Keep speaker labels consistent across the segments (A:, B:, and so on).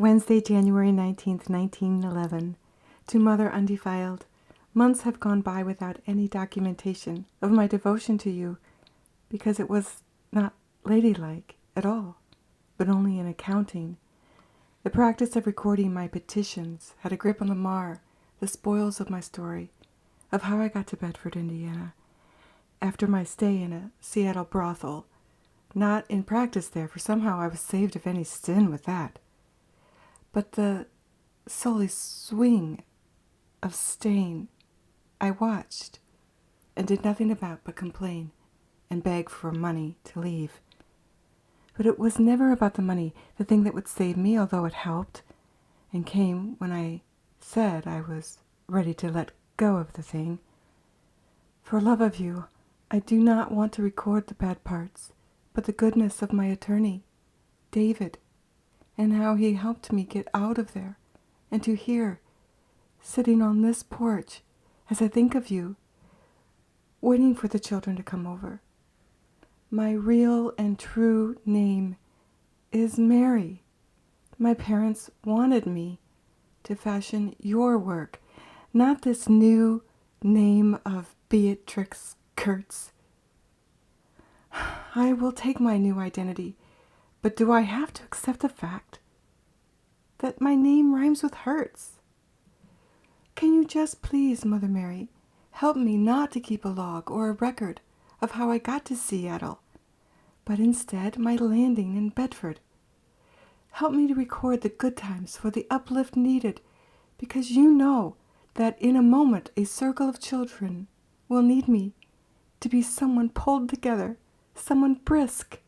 A: Wednesday, January 19th, 1911. To Mother Undefiled. Months have gone by without any documentation of my devotion to you, because it was not ladylike at all, but only an accounting. The practice of recording my petitions had a grip on the spoils of my story, of how I got to Bedford, Indiana, after my stay in a Seattle brothel. Not in practice there, for somehow I was saved of any sin with that. But the sully swing of stain I watched and did nothing about but complain and beg for money to leave. But it was never about the money, the thing that would save me, although it helped, and came when I said I was ready to let go of the thing. For love of you, I do not want to record the bad parts, but the goodness of my attorney, David, and how he helped me get out of there, and to hear, sitting on this porch, as I think of you, waiting for the children to come over. My real and true name is Mary. My parents wanted me to fashion your work, not this new name of Beatrix Kurtz. I will take my new identity, but do I have to accept the fact that my name rhymes with Hertz? Can you just please, Mother Mary, help me not to keep a log or a record of how I got to Seattle, but instead my landing in Bedford? Help me to record the good times for the uplift needed, because you know that in a moment a circle of children will need me to be someone pulled together, someone brisk.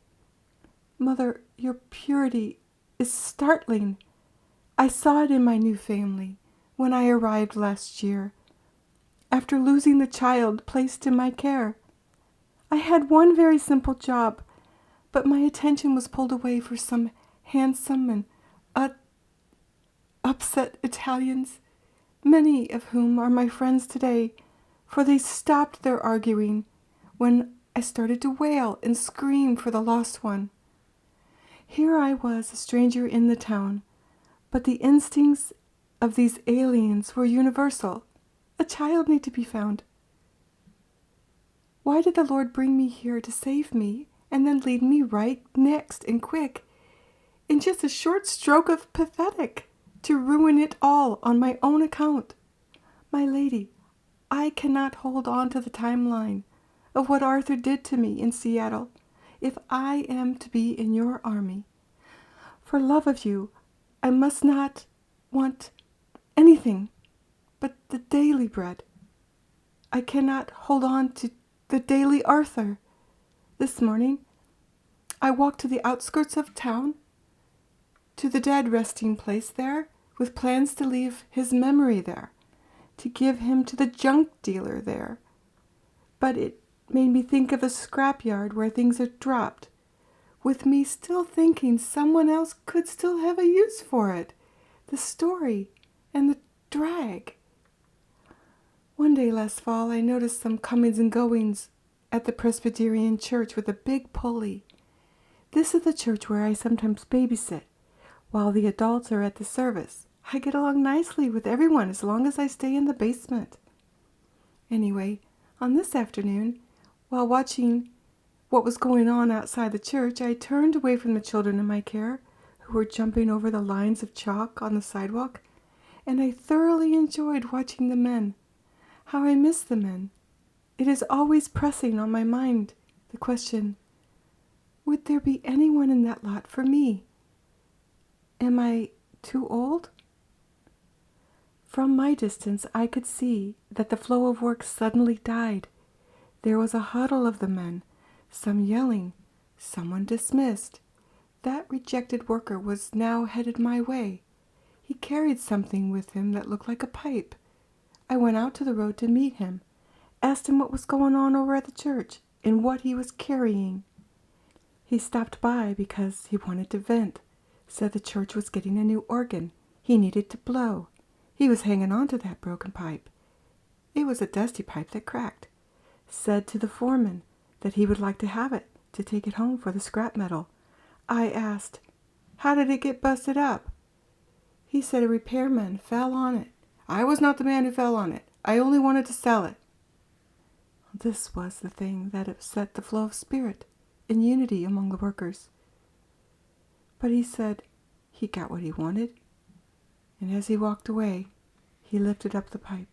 A: Mother, your purity is startling. I saw it in my new family when I arrived last year, after losing the child placed in my care. I had one very simple job, but my attention was pulled away for some handsome and upset Italians, many of whom are my friends today, for they stopped their arguing when I started to wail and scream for the lost one. Here I was, a stranger in the town, but the instincts of these aliens were universal. A child need to be found. Why did the Lord bring me here to save me and then lead me right next and quick, in just a short stroke of pathetic, to ruin it all on my own account? My lady, I cannot hold on to the timeline of what Arthur did to me in Seattle if I am to be in your army. For love of you, I must not want anything but the daily bread. I cannot hold on to the daily Arthur. This morning, I walked to the outskirts of town, to the dead resting place there, with plans to leave his memory there, to give him to the junk dealer there. But it made me think of a scrapyard where things are dropped, with me still thinking someone else could still have a use for it, the story and the drag. One day last fall, I noticed some comings and goings at the Presbyterian church with a big pulley. This is the church where I sometimes babysit, while the adults are at the service. I get along nicely with everyone as long as I stay in the basement. Anyway, on this afternoon, while watching what was going on outside the church, I turned away from the children in my care, who were jumping over the lines of chalk on the sidewalk, and I thoroughly enjoyed watching the men. How I miss the men. It is always pressing on my mind, the question, would there be anyone in that lot for me? Am I too old? From my distance, I could see that the flow of work suddenly died. There was a huddle of the men, some yelling, someone dismissed. That rejected worker was now headed my way. He carried something with him that looked like a pipe. I went out to the road to meet him, asked him what was going on over at the church and what he was carrying. He stopped by because he wanted to vent, said the church was getting a new organ. He needed to blow. He was hanging on to that broken pipe. It was a dusty pipe that cracked. Said to the foreman that he would like to have it to take it home for the scrap metal. I asked, how did it get busted up? He said a repairman fell on it. I was not the man who fell on it. I only wanted to sell it. This was the thing that upset the flow of spirit and unity among the workers. But he said he got what he wanted, and as he walked away, he lifted up the pipe.